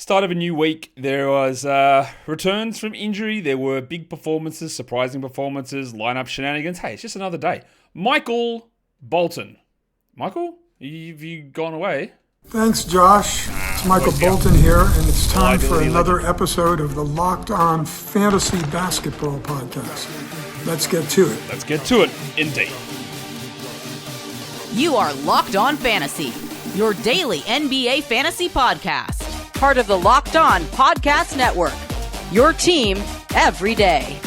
Start of a new week. There was returns from injury. There were big performances, surprising performances, lineup shenanigans. Hey, it's just another day. Michael Bolton. Michael, have you gone away? Thanks, Josh. It's Michael Bolton here, and it's time for another episode of the Locked On Fantasy Basketball Podcast. Let's get to it. Let's get to it, indeed. You are Locked On Fantasy, your daily NBA fantasy podcast. Part of the Locked On Podcast Network, your team every day.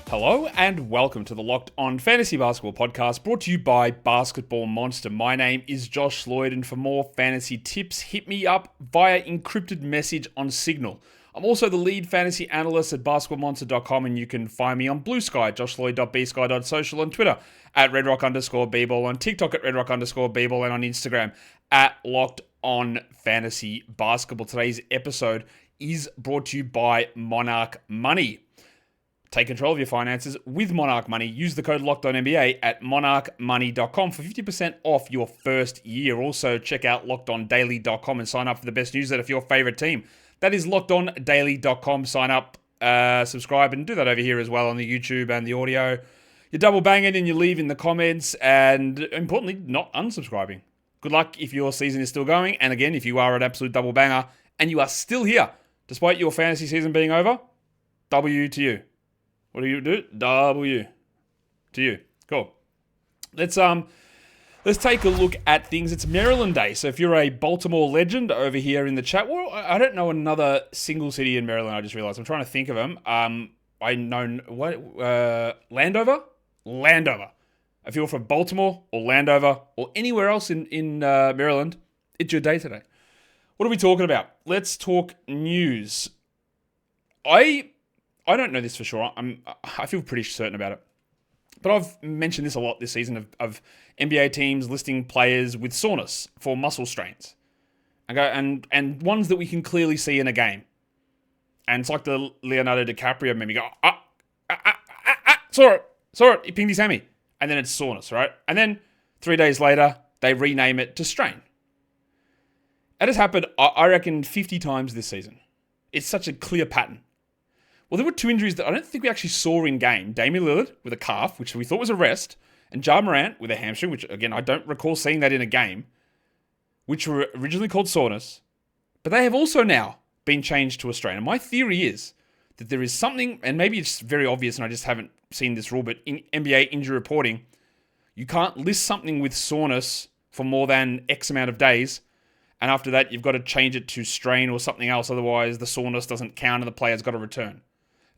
Hello and welcome to the Locked On Fantasy Basketball Podcast, brought to you by Basketball Monster. My name is Josh Lloyd, and for more fantasy tips, hit me up via encrypted message on Signal. I'm also the lead fantasy analyst at basketballmonster.com, and you can find me on Blue Sky, joshloyd.bsky.social, on Twitter at redrock_bball, on TikTok at redrock_bball, and on Instagram at Locked On Fantasy Basketball. Today's episode is brought to you by Monarch Money. Take control of your finances with Monarch Money. Use the code LOCKEDONNBA at monarchmoney.com for 50% off your first year. Also, check out lockedondaily.com and sign up for the best newsletter for your favorite team. That is lockedondaily.com. Sign up, subscribe, and do that over here as well on the YouTube and the audio. You double bang it and you leave in the comments, and importantly, not unsubscribing. Good luck if your season is still going. And again, if you are an absolute double banger and you are still here, despite your fantasy season being over, W to you. What do you do? W to you. Cool. Let's take a look at things. It's Maryland Day, so if you're a Baltimore legend over here in the chat, well, I don't know another single city in Maryland. I just realized I'm trying to think of them. I know Landover. If you're from Baltimore or Landover or anywhere else in Maryland, it's your day today. What are we talking about? Let's talk news. I don't know this for sure. I feel pretty certain about it. But I've mentioned this a lot this season of NBA teams listing players with soreness for muscle strains. And ones that we can clearly see in a game. And it's like the Leonardo DiCaprio meme. You go, saw it, he pinged his hammy. And then it's soreness, right? And then 3 days later, they rename it to strain. That has happened, I reckon, 50 times this season. It's such a clear pattern. Well, there were two injuries that I don't think we actually saw in game. Damian Lillard with a calf, which we thought was a rest, and Ja Morant with a hamstring, which, again, I don't recall seeing that in a game, which were originally called soreness. But they have also now been changed to a strain. And my theory is that there is something, and maybe it's very obvious and I just haven't seen this rule, but in NBA injury reporting, you can't list something with soreness for more than X amount of days, and after that, you've got to change it to strain or something else, otherwise the soreness doesn't count and the player's got to return.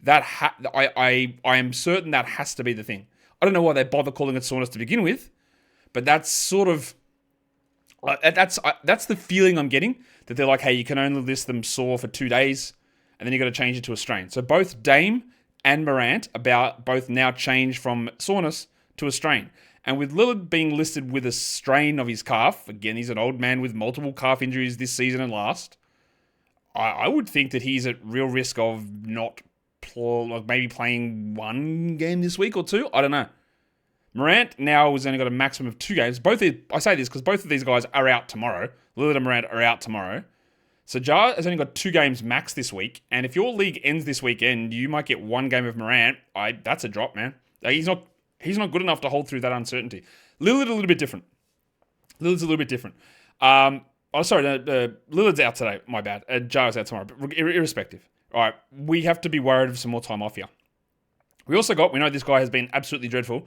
I am certain that has to be the thing. I don't know why they bother calling it soreness to begin with, but that's sort of that's the feeling I'm getting, that they're like, hey, you can only list them sore for 2 days, and then you got to change it to a strain. So both Dame and Morant both now changed from soreness to a strain. And with Lillard being listed with a strain of his calf, again, he's an old man with multiple calf injuries this season and last. I would think that he's at real risk of not maybe playing one game this week or two. I don't know. Morant now has only got a maximum of 2 games. I say this because both of these guys are out tomorrow. Lillard and Morant are out tomorrow. So Ja has only got 2 games max this week. And if your league ends this weekend, you might get 1 game of Morant. That's a drop, man. He's not good enough to hold through that uncertainty. Lillard a little bit different. Lillard's out today. My bad. Ja's out tomorrow. But irrespective. All right, we have to be worried of some more time off here. We know this guy has been absolutely dreadful,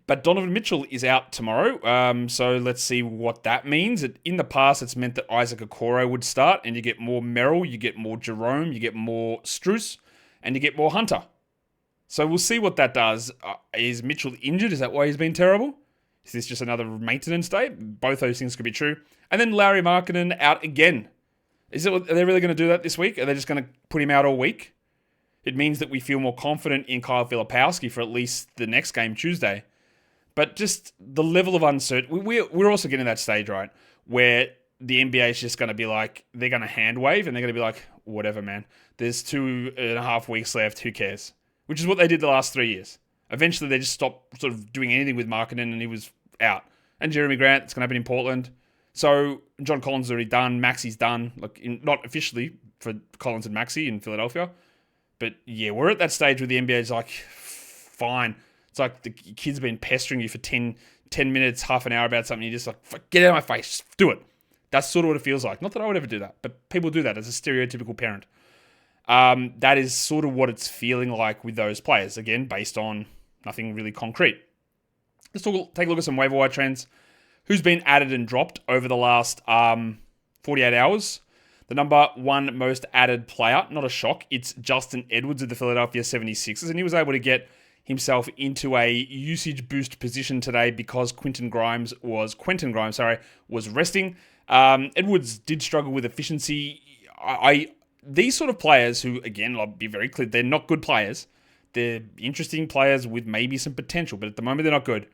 but Donovan Mitchell is out tomorrow, so let's see what that means. In the past, it's meant that Isaac Okoro would start, and you get more Merrill, you get more Jerome, you get more Strus, and you get more Hunter. So we'll see what that does. Is Mitchell injured? Is that why he's been terrible? Is this just another maintenance day? Both those things could be true. And then Larry Markkinen out again. Are they really going to do that this week? Are they just going to put him out all week? It means that we feel more confident in Kyle Filipowski for at least the next game, Tuesday. But just the level of uncertainty. We're also getting to that stage, right, where the NBA is just going to be like, they're going to hand wave and they're going to be like, whatever, man. There's 2.5 weeks left. Who cares? Which is what they did the last 3 years. Eventually, they just stopped sort of doing anything with Markkinen and he was out. And Jeremy Grant, it's going to happen in Portland. So John Collins is already done. Maxi's done. Not officially for Collins and Maxi in Philadelphia. But yeah, we're at that stage where the NBA is like, fine. It's like the kid's been pestering you for 10 minutes, half an hour about something. You're just like, get out of my face. Just do it. That's sort of what it feels like. Not that I would ever do that, but people do that as a stereotypical parent. That is sort of what it's feeling like with those players. Again, based on nothing really concrete. Let's take a look at some waiver wire trends. Who's been added and dropped over the last 48 hours? The number one most added player, not a shock, it's Justin Edwards of the Philadelphia 76ers, and he was able to get himself into a usage boost position today because Quentin Grimes was resting. Edwards did struggle with efficiency. These sort of players who, again, I'll be very clear, they're not good players. They're interesting players with maybe some potential, but at the moment they're not good.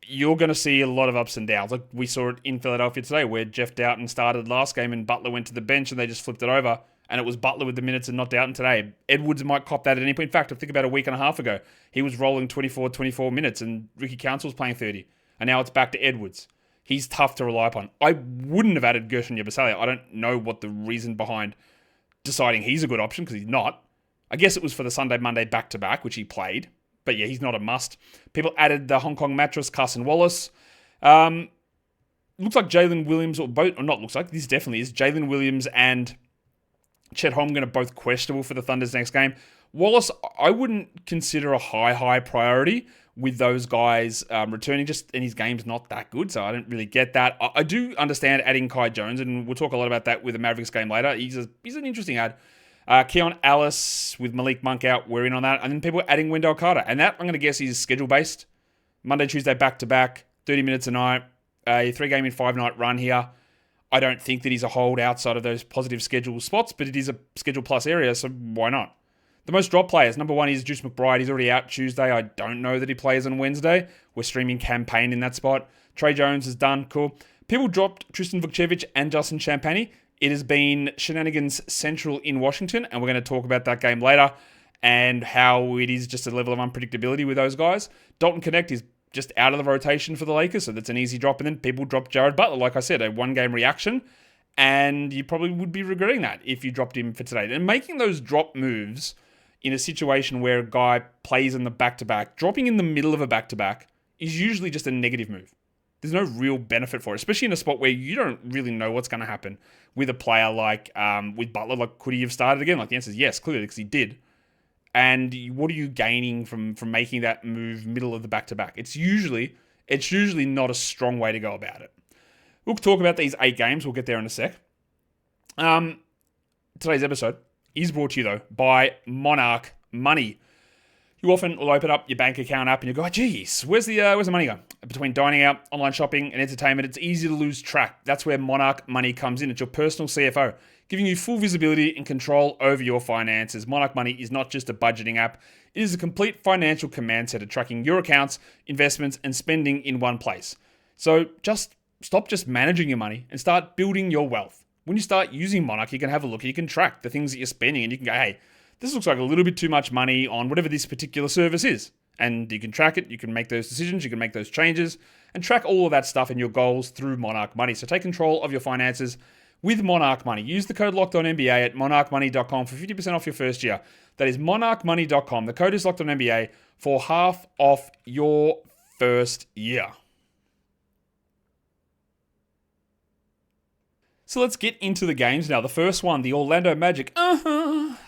You're going to see a lot of ups and downs. Like we saw it in Philadelphia today where Jeff Doughton started last game and Butler went to the bench and they just flipped it over. And it was Butler with the minutes and not Doughton today. Edwards might cop that at any point. In fact, I think about a week and a half ago, he was rolling 24 minutes and Ricky Council was playing 30. And now it's back to Edwards. He's tough to rely upon. I wouldn't have added Gershon Yabusele. I don't know what the reason behind deciding he's a good option because he's not. I guess it was for the Sunday-Monday back-to-back, which he played. But yeah, he's not a must. People added the Hong Kong mattress, Carson Wallace. Looks like Jalen Williams, this definitely is. Jalen Williams and Chet Holmgren are both questionable for the Thunder's next game. Wallace, I wouldn't consider a high priority with those guys returning, and his game's not that good, so I don't really get that. I do understand adding Kai Jones, and we'll talk a lot about that with the Mavericks game later. He's an interesting add. Keon Ellis with Malik Monk out, we're in on that. And then people are adding Wendell Carter. And that, I'm going to guess, is schedule-based. Monday, Tuesday, back-to-back, 30 minutes a night, a 3-game in 5-night run here. I don't think that he's a hold outside of those positive schedule spots, but it is a schedule plus area, so why not? The most dropped players, number one is Juice McBride. He's already out Tuesday. I don't know that he plays on Wednesday. We're streaming campaign in that spot. Trey Jones is done. Cool. People dropped Tristan Vukcevic and Justin Champagnie. It has been shenanigans central in Washington, and we're going to talk about that game later and how it is just a level of unpredictability with those guys. Dalton Connect is just out of the rotation for the Lakers, so that's an easy drop. And then people dropped Jared Butler, like I said, a one-game reaction, and you probably would be regretting that if you dropped him for today. And making those drop moves in a situation where a guy plays in the back-to-back, dropping in the middle of a back-to-back is usually just a negative move. There's no real benefit for it, especially in a spot where you don't really know what's going to happen with a player like with Butler. Like, could he have started again? Like, the answer is yes, clearly, because he did. And what are you gaining from making that move middle of the back-to-back? It's usually not a strong way to go about it. We'll talk about these 8 games. We'll get there in a sec. Today's episode is brought to you, though, by Monarch Money. You often will open up your bank account app and you go, oh, geez, where's the money going? Between dining out, online shopping, and entertainment, it's easy to lose track. That's where Monarch Money comes in. It's your personal CFO, giving you full visibility and control over your finances. Monarch Money is not just a budgeting app. It is a complete financial command center tracking your accounts, investments, and spending in one place. So just stop just managing your money and start building your wealth. When you start using Monarch, you can have a look. You can track the things that you're spending, and you can go, hey, this looks like a little bit too much money on whatever this particular service is. And you can track it, you can make those decisions, you can make those changes, and track all of that stuff and your goals through Monarch Money. So take control of your finances with Monarch Money. Use the code LOCKEDONNBA at monarchmoney.com for 50% off your first year. That is monarchmoney.com. The code is LOCKEDONNBA for half off your first year. So let's get into the games now. The first one, the Orlando Magic.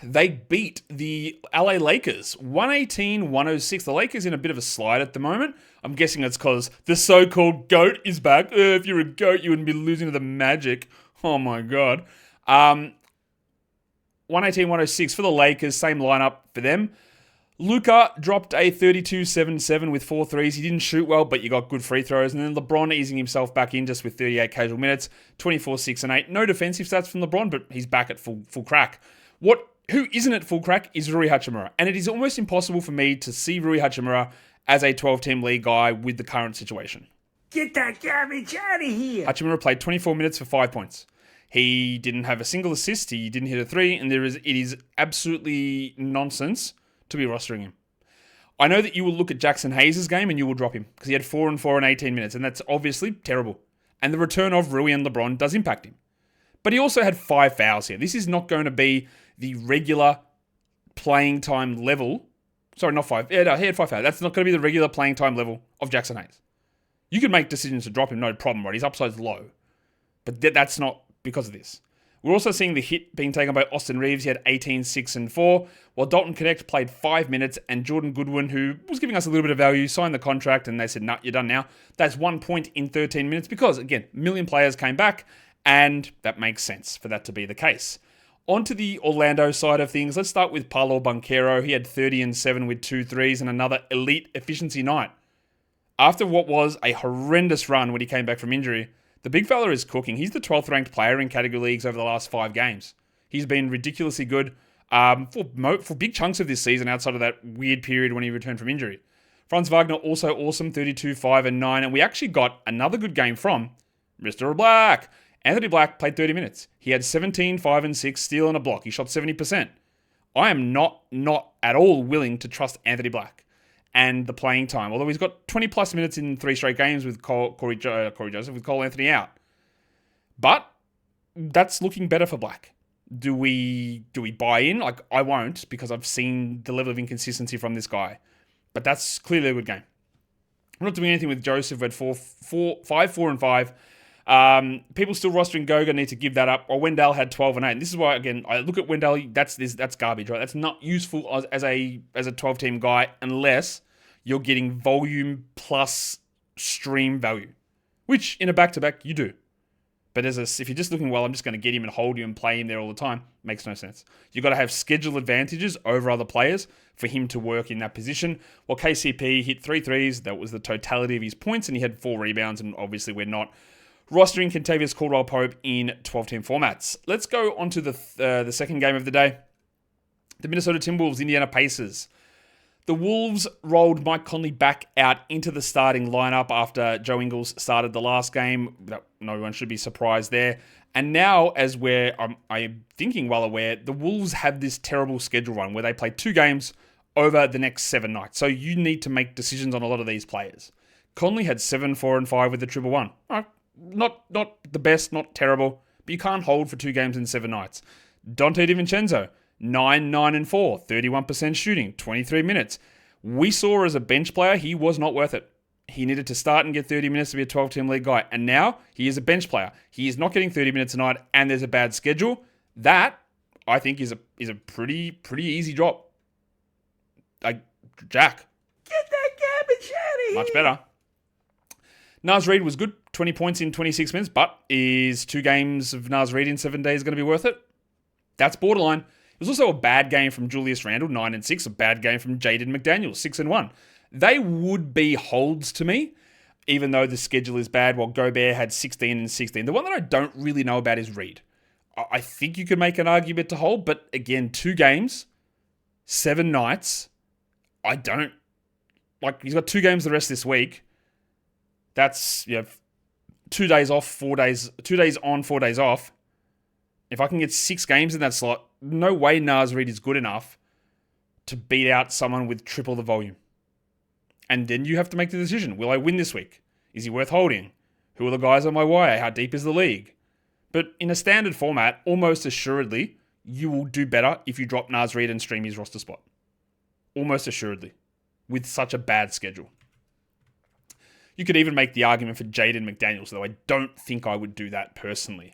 They beat the LA Lakers 118-106. The Lakers in a bit of a slide at the moment. I'm guessing it's because the so-called GOAT is back. If you're a GOAT, you wouldn't be losing to the Magic. Oh my God. 118-106 for the Lakers. Same lineup for them. Luka dropped a 32-7-7 with 4 threes. He didn't shoot well, but you got good free throws. And then LeBron easing himself back in just with 38 casual minutes, 24-6-8. No defensive stats from LeBron, but he's back at full crack. Who isn't at full crack is Rui Hachimura. And it is almost impossible for me to see Rui Hachimura as a 12-team league guy with the current situation. Get that garbage out of here! Hachimura played 24 minutes for 5 points. He didn't have a single assist. He didn't hit a 3. And it is absolutely nonsense to be rostering him. I know that you will look at Jackson Hayes' game and you will drop him because he had 4 and 4 in 18 minutes, and that's obviously terrible. And the return of Rui and LeBron does impact him. But he also had 5 fouls here. This is not going to be the regular playing time level. Sorry, not 5. Yeah, no, he had 5 fouls. That's not going to be the regular playing time level of Jackson Hayes. You can make decisions to drop him, no problem, right? His upside's low. But that's not because of this. We're also seeing the hit being taken by Austin Reeves. He had 18, 6, and 4, while Dalton Connect played 5 minutes, and Jordan Goodwin, who was giving us a little bit of value, signed the contract, and they said, nah, you're done now. That's 1 point in 13 minutes because, again, a million players came back, and that makes sense for that to be the case. On to the Orlando side of things. Let's start with Paolo Banchero. He had 30 and 7 with 2 threes and another elite efficiency night. After what was a horrendous run when he came back from injury, the big fella is cooking. He's the 12th ranked player in category leagues over the last 5 games. He's been ridiculously good for big chunks of this season outside of that weird period when he returned from injury. Franz Wagner also awesome, 32, 5, and 9. And we actually got another good game from Mr. Black. Anthony Black played 30 minutes. He had 17, 5, and 6, steal and a block. He shot 70%. I am not at all willing to trust Anthony Black and the playing time, although he's got 20 plus minutes in 3 straight games with Corey Joseph, with Cole Anthony out. But that's looking better for Black. Do we buy in? Like, I won't, because I've seen the level of inconsistency from this guy. But that's clearly a good game. We're not doing anything with Joseph. We had 5, 4, and 5. People still rostering Goga need to give that up. Or Wendell had 12 and 8. And this is why, again, I look at Wendell. That's garbage, right? That's not useful as a 12-team guy unless you're getting volume plus stream value, which in a back-to-back you do. But if you're just looking, well, I'm just going to get him and hold you and play him there all the time, makes no sense. You've got to have schedule advantages over other players for him to work in that position. Well, KCP hit 3 threes. That was the totality of his points, and he had 4 rebounds, and obviously we're not rostering Kentavious Caldwell-Pope in 12-team formats. Let's go on to the second game of the day. The Minnesota Timberwolves, Indiana Pacers. The Wolves rolled Mike Conley back out into the starting lineup after Joe Ingles started the last game. No one should be surprised there. And now, as I'm thinking well aware, the Wolves have this terrible schedule run where they play 2 games over the next 7 nights. So you need to make decisions on a lot of these players. Conley had 7, 4, and 5 with the 1-1. All right. Not the best, not terrible, but you can't hold for 2 games in 7 nights. Dante DiVincenzo, 9, 9, and 4, 31% shooting, 23 minutes. We saw as a bench player, he was not worth it. He needed to start and get 30 minutes to be a 12-team league guy. And now, he is a bench player. He is not getting 30 minutes a night, and there's a bad schedule. That, I think, is a pretty easy drop. Jack. Get that garbage out of here. Much better. Naz Reid was good, 20 points in 26 minutes, but is 2 games of Naz Reid in 7 days going to be worth it? That's borderline. It was also a bad game from Julius Randle, 9 and 6, a bad game from Jaden McDaniels, 6 and 1. They would be holds to me, even though the schedule is bad, while Gobert had 16 and 16. The one that I don't really know about is Reid. I think you could make an argument to hold, but again, 2 games, 7 nights, I don't... he's got 2 games the rest of this week. That's 2 days off, 4 days, 2 days on, 4 days off. If I can get 6 games in that slot, no way Naz Reid is good enough to beat out someone with triple the volume. And then you have to make the decision. Will I win this week? Is he worth holding? Who are the guys on my wire? How deep is the league? But in a standard format, almost assuredly, you will do better if you drop Naz Reid and stream his roster spot. Almost assuredly. With such a bad schedule. You could even make the argument for Jaden McDaniels, though I don't think I would do that personally.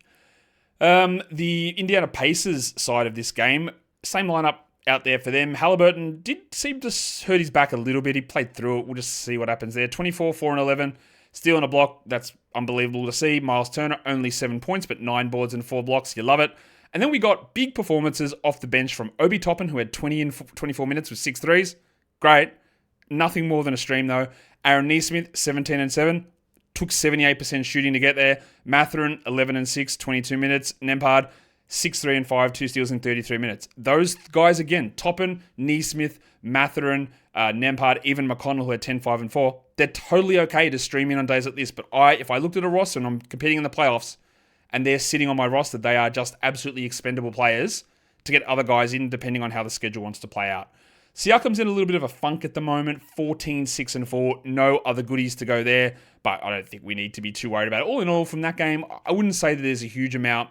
The Indiana Pacers side of this game, same lineup out there for them. Halliburton did seem to hurt his back a little bit. He played through it. We'll just see what happens there. 24, 4, and 11. Steal and a block. That's unbelievable to see. Miles Turner, only 7 points, but 9 boards and 4 blocks. You love it. And then we got big performances off the bench from Obi Toppin, who had 20 and 24 minutes with 6 threes. Great. Nothing more than a stream, though. Aaron Nesmith, 17 and 7. Took 78% shooting to get there. Mathurin, 11 and 6, 22 minutes. Nembhard, 6, 3, and 5, 2 steals in 33 minutes. Those guys, again, Toppin, Nesmith, Mathurin, Nembhard, even McConnell, who had 10, 5, and 4. They're totally okay to stream in on days like this. But if I looked at a roster and I'm competing in the playoffs and they're sitting on my roster, they are just absolutely expendable players to get other guys in depending on how the schedule wants to play out. Siakam's in a little bit of a funk at the moment, 14, 6 and 4. No other goodies to go there, but I don't think we need to be too worried about it. All in all, from that game, I wouldn't say that there's a huge amount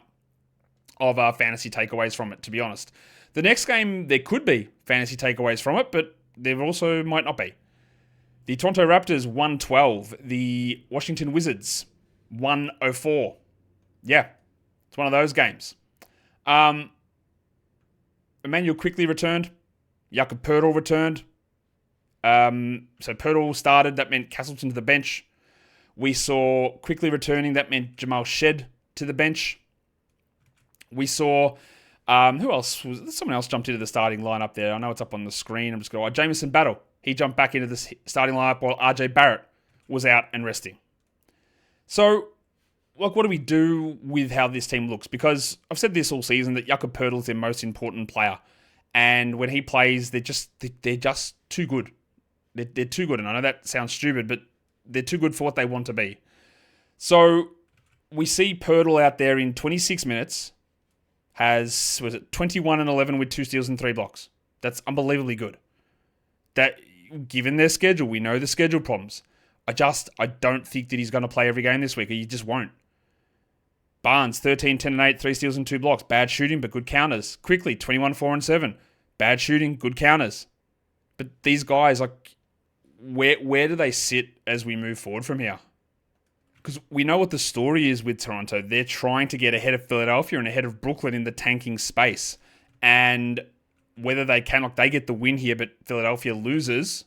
of fantasy takeaways from it, to be honest. The next game, there could be fantasy takeaways from it, but there also might not be. The Toronto Raptors, 112. The Washington Wizards, 104. Yeah, it's one of those games. Emmanuel quickly returned. Jakob Poeltl returned. So Poeltl started. That meant Castleton to the bench. We saw quickly returning. That meant Jamal Shed to the bench. We saw... who else? Someone else jumped into the starting lineup there. I know it's up on the screen. I'm just going... Jamison Battle. He jumped back into the starting lineup while RJ Barrett was out and resting. So, what do we do with how this team looks? Because I've said this all season that Jakob Poeltl is their most important player. And when he plays, they're just too good. They're too good. And I know that sounds stupid, but they're too good for what they want to be. So, we see Poeltl out there in 26 minutes... has 21 and 11 with 2 steals and 3 blocks. That's unbelievably good. That, given their schedule, we know the schedule problems. I don't think that he's going to play every game this week. He just won't. Barnes, 13, 10 and 8, 3 steals and 2 blocks. Bad shooting, but good counters. Quickly, 21, 4 and 7. Bad shooting, good counters. But these guys, where do they sit as we move forward from here? Because we know what the story is with Toronto. They're trying to get ahead of Philadelphia and ahead of Brooklyn in the tanking space. And whether they can, they get the win here, but Philadelphia loses,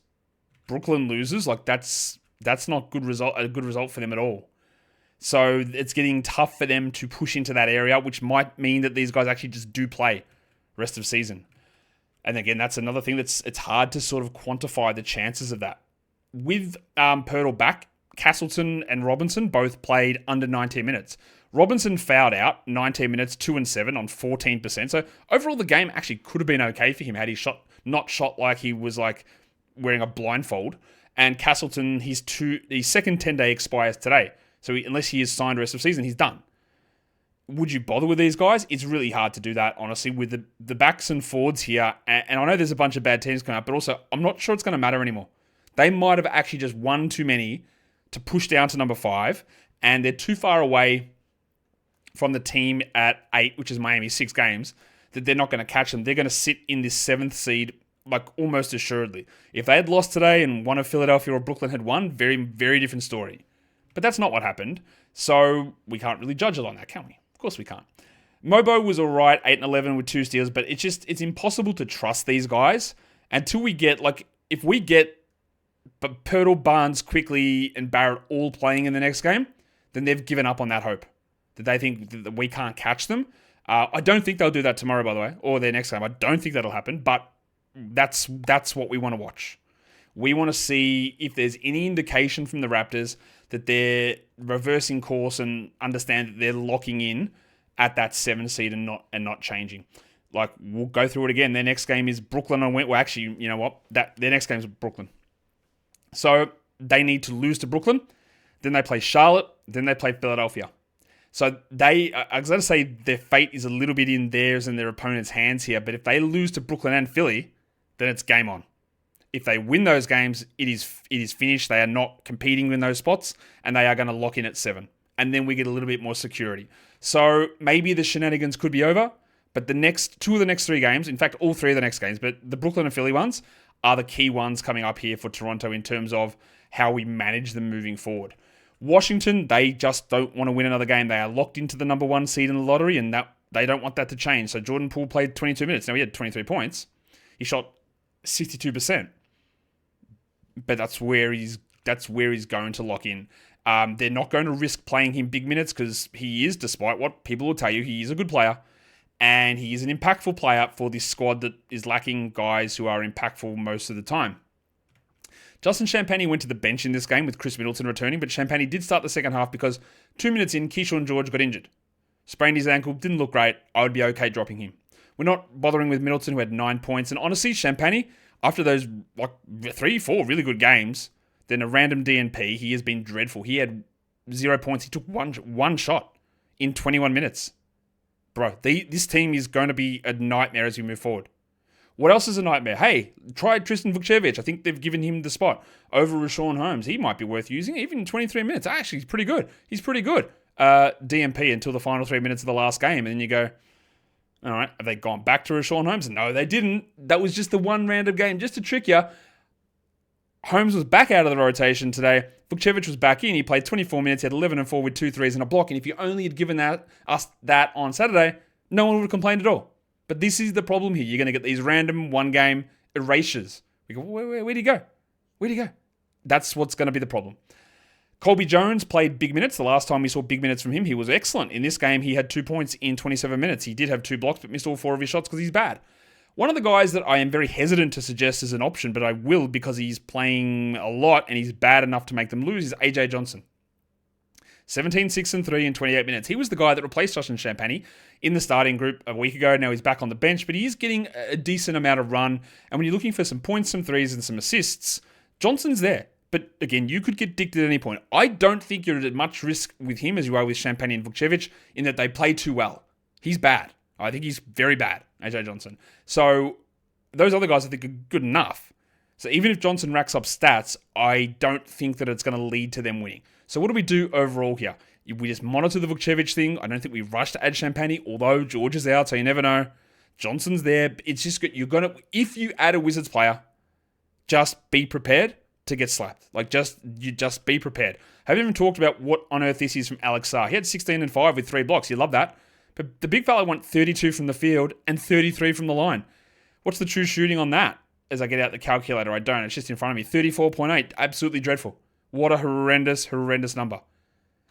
Brooklyn loses, that's not a good result for them at all. So it's getting tough for them to push into that area, which might mean that these guys actually just do play rest of season. And again, that's another thing it's hard to sort of quantify the chances of that. With Poeltl back, Castleton and Robinson both played under 19 minutes. Robinson fouled out 19 minutes, 2 and 7 on 14%. So overall, the game actually could have been okay for him had he not shot like he was wearing a blindfold. And Castleton, his second 10-day expires today. So unless he is signed the rest of the season, he's done. Would you bother with these guys? It's really hard to do that, honestly, with the backs and forwards here. And I know there's a bunch of bad teams coming up, but also I'm not sure it's going to matter anymore. They might have actually just won too many to push down to number 5, and they're too far away from the team at 8, which is Miami, 6 games, that they're not going to catch them. They're going to sit in this 7th seed, almost assuredly. If they had lost today and one of Philadelphia or Brooklyn had won, very, very different story. But that's not what happened, so we can't really judge it on that, can we? Of course we can't. Mobo was alright, 8 and 11 with 2 steals, but it's impossible to trust these guys until we get, if we get but Poeltl, Barnes, Quickly, and Barrett all playing in the next game, then they've given up on that hope. That they think that we can't catch them. I don't think they'll do that tomorrow, by the way, or their next game. I don't think that'll happen, but that's what we want to watch. We want to see if there's any indication from the Raptors that they're reversing course and understand that they're locking in at that 7 seed and not changing. We'll go through it again. Their next game is Brooklyn on Wednesday. Well, actually, you know what? Their next game is Brooklyn. So they need to lose to Brooklyn, then they play Charlotte, then they play Philadelphia. So I was going to say their fate is a little bit in theirs and their opponent's hands here, but if they lose to Brooklyn and Philly, then it's game on. If they win those games, it is finished. They are not competing in those spots, and they are going to lock in at 7. And then we get a little bit more security. So maybe the shenanigans could be over, but the next 2 of the next 3 games, in fact, all 3 of the next games, but the Brooklyn and Philly ones are the key ones coming up here for Toronto in terms of how we manage them moving forward. Washington, they just don't want to win another game. They are locked into the number 1 seed in the lottery, and that they don't want that to change. So Jordan Poole played 22 minutes. Now, he had 23 points. He shot 62%. But that's where he's going to lock in. They're not going to risk playing him big minutes because he is, despite what people will tell you, he is a good player. And he is an impactful player for this squad that is lacking guys who are impactful most of the time. Justin Champagnie went to the bench in this game with Chris Middleton returning, but Champagnie did start the second half because 2 minutes in, Keyshawn George got injured. Sprained his ankle, didn't look great. I would be okay dropping him. We're not bothering with Middleton, who had 9 points. And honestly, Champagnie, after those 3-4 really good games, then a random DNP, he has been dreadful. He had 0 points. He took one shot in 21 minutes. Bro, this team is going to be a nightmare as we move forward. What else is a nightmare? Hey, try Tristan Vukcevic. I think they've given him the spot over Rashawn Holmes. He might be worth using, even in 23 minutes. Actually, he's pretty good. DMP until the final 3 minutes of the last game. And then you go, all right, have they gone back to Rashawn Holmes? No, they didn't. That was just the one random game, just to trick you. Holmes was back out of the rotation today. Vukcevic was back in. He played 24 minutes. He had 11 and 4 with 2 threes and a block. And if you only had given us that on Saturday, no one would have complained at all. But this is the problem here. You're going to get these random one-game erasures. We go, where'd he go? Where'd he go? That's what's going to be the problem. Colby Jones played big minutes. The last time we saw big minutes from him, he was excellent. In this game, he had 2 points in 27 minutes. He did have 2 blocks, but missed all 4 of his shots because he's bad. One of the guys that I am very hesitant to suggest as an option, but I will because he's playing a lot and he's bad enough to make them lose, is AJ Johnson. 17, 6, and 3 in 28 minutes. He was the guy that replaced Josh Champagnie in the starting group a week ago. Now he's back on the bench, but he is getting a decent amount of run. And when you're looking for some points, some threes, and some assists, Johnson's there. But again, you could get dicked at any point. I don't think you're at much risk with him as you are with Champagnie and Vukcevic in that they play too well. He's bad. I think he's very bad, AJ Johnson. So those other guys I think are good enough. So even if Johnson racks up stats, I don't think that it's going to lead to them winning. So what do we do overall here? We just monitor the Vukcevic thing. I don't think we rush to add Champagnie, although George is out, so you never know. Johnson's there. It's just good. If you add a Wizards player, just be prepared to get slapped. Just be prepared. I haven't even talked about what on earth this is from Alex Sarr. He had 16 and 5 with 3 blocks. You love that. But the big fella went 32 from the field and 33 from the line. What's the true shooting on that? As I get out the calculator, I don't. It's just in front of me. 34.8. Absolutely dreadful. What a horrendous, horrendous number.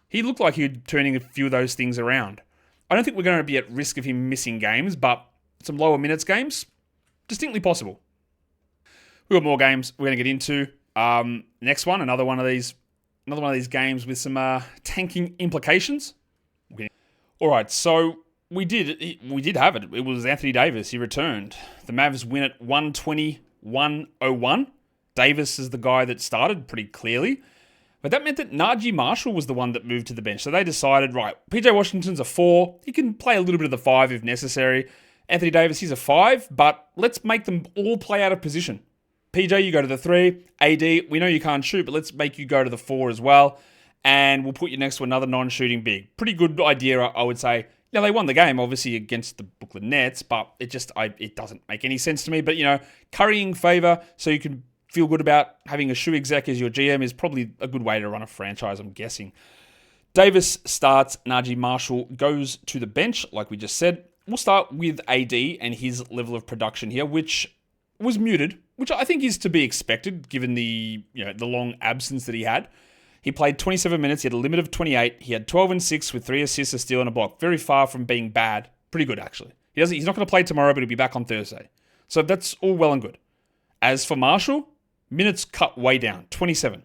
He looked like he was turning a few of those things around. I don't think we're going to be at risk of him missing games, but some lower minutes games, distinctly possible. We've got more games we're going to get into. Next one, another one of these games with some tanking implications. All right, so we did have it. It was Anthony Davis. He returned. The Mavs win at 120-101. Davis is the guy that started pretty clearly. But that meant that Najee Marshall was the one that moved to the bench. So they decided, right, PJ Washington's a 4. He can play a little bit of the 5 if necessary. Anthony Davis, he's a 5, but let's make them all play out of position. PJ, you go to the 3. AD, we know you can't shoot, but let's make you go to the 4 as well. And we'll put you next to another non-shooting big. Pretty good idea, I would say. Now, they won the game, obviously, against the Brooklyn Nets, but it doesn't make any sense to me. But, currying favor so you can feel good about having a shoe exec as your GM is probably a good way to run a franchise, I'm guessing. Davis starts. Najee Marshall goes to the bench, like we just said. We'll start with AD and his level of production here, which was muted, which I think is to be expected given the long absence that he had. He played 27 minutes. He had a limit of 28. He had 12 and 6 with 3 assists, a steal, and a block. Very far from being bad. Pretty good, actually. He's not going to play tomorrow, but he'll be back on Thursday. So that's all well and good. As for Marshall, minutes cut way down, 27.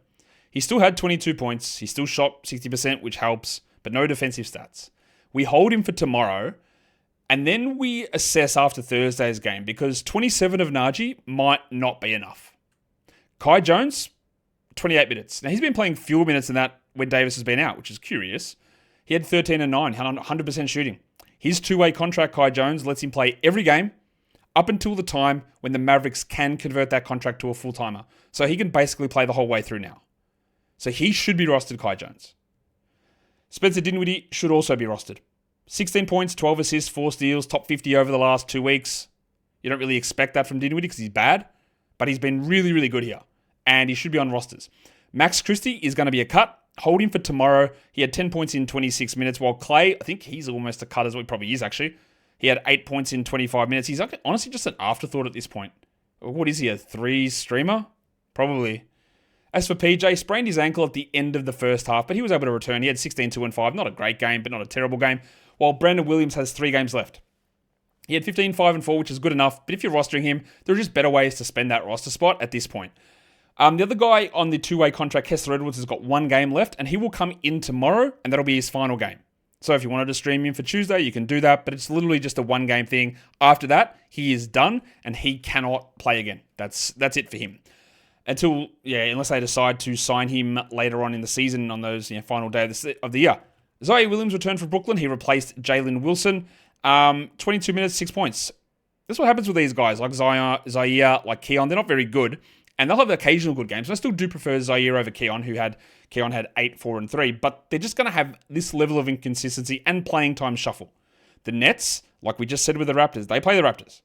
He still had 22 points. He still shot 60%, which helps, but no defensive stats. We hold him for tomorrow, and then we assess after Thursday's game, because 27 of Najee might not be enough. Kai Jones, 28 minutes. Now, he's been playing fewer minutes than that when Davis has been out, which is curious. He had 13 and 9, had 100% shooting. His two-way contract, Kai Jones, lets him play every game up until the time when the Mavericks can convert that contract to a full-timer. So he can basically play the whole way through now. So he should be rostered, Kai Jones. Spencer Dinwiddie should also be rostered. 16 points, 12 assists, 4 steals, top 50 over the last 2 weeks. You don't really expect that from Dinwiddie because he's bad, but he's been really, really good here. And he should be on rosters. Max Christie is going to be a cut. Hold him for tomorrow. He had 10 points in 26 minutes, while Clay, I think he's almost a cut as well. He probably is, actually. He had 8 points in 25 minutes. He's honestly just an afterthought at this point. What is he, a 3 streamer? Probably. As for PJ, sprained his ankle at the end of the first half, but he was able to return. He had 16, 2, and 5. Not a great game, but not a terrible game. While Brandon Williams has 3 games left. He had 15, 5, and 4, which is good enough. But if you're rostering him, there are just better ways to spend that roster spot at this point. The other guy on the two-way contract, Kessler Edwards, has got 1 game left, and he will come in tomorrow, and that'll be his final game. So if you wanted to stream him for Tuesday, you can do that, but it's literally just a 1-game thing. After that, he is done, and he cannot play again. That's it for him. Unless they decide to sign him later on in the season on those final day of the year. Ziaire Williams returned for Brooklyn. He replaced Jalen Wilson. 22 minutes, 6 points. That's what happens with these guys, like Zaire, like Keon. They're not very good, and they'll have occasional good games. I still do prefer Zaire over Keon, Keon had 8, 4, and 3, but they're just going to have this level of inconsistency and playing time shuffle. The Nets, like we just said with the Raptors, they play the Raptors,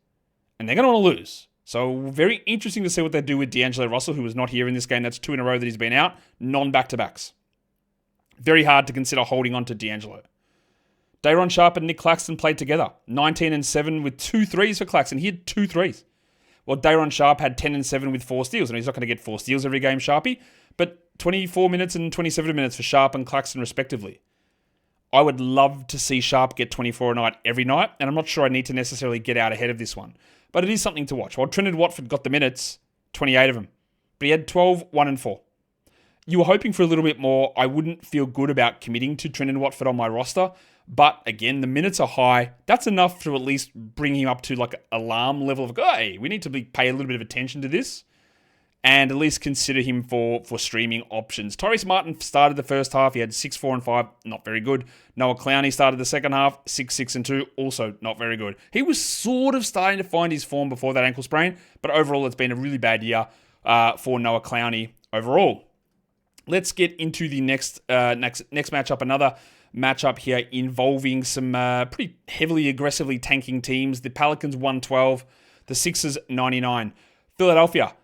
and they're going to want to lose. So very interesting to see what they do with D'Angelo Russell, who was not here in this game. That's 2 in a row that he's been out, non-back-to-backs. Very hard to consider holding on to D'Angelo. Day'Ron Sharpe and Nick Claxton played together. 19 and 7 with 2 threes for Claxton. He had 2 threes. Well, Day'Ron Sharpe had 10 and 7 with 4 steals. And he's not going to get 4 steals every game, Sharpie. But 24 minutes and 27 minutes for Sharpe and Claxton, respectively. I would love to see Sharpe get 24 a night every night. And I'm not sure I need to necessarily get out ahead of this one. But it is something to watch. While Trinidad Watford got the minutes, 28 of them. But he had 12, 1 and 4. You were hoping for a little bit more. I wouldn't feel good about committing to Trinidad Watford on my roster. But again, the minutes are high. That's enough to at least bring him up to like an alarm level of, hey, we need to pay a little bit of attention to this and at least consider him for streaming options. Tyrese Martin started the first half. He had 6, 4, and 5. Not very good. Noah Clowney started the second half. 6, 6, and 2. Also not very good. He was sort of starting to find his form before that ankle sprain. But overall, it's been a really bad year for Noah Clowney overall. Let's get into the next matchup. Another matchup here involving some pretty heavily aggressively tanking teams. The Pelicans 112, the Sixers 99. Philadelphia,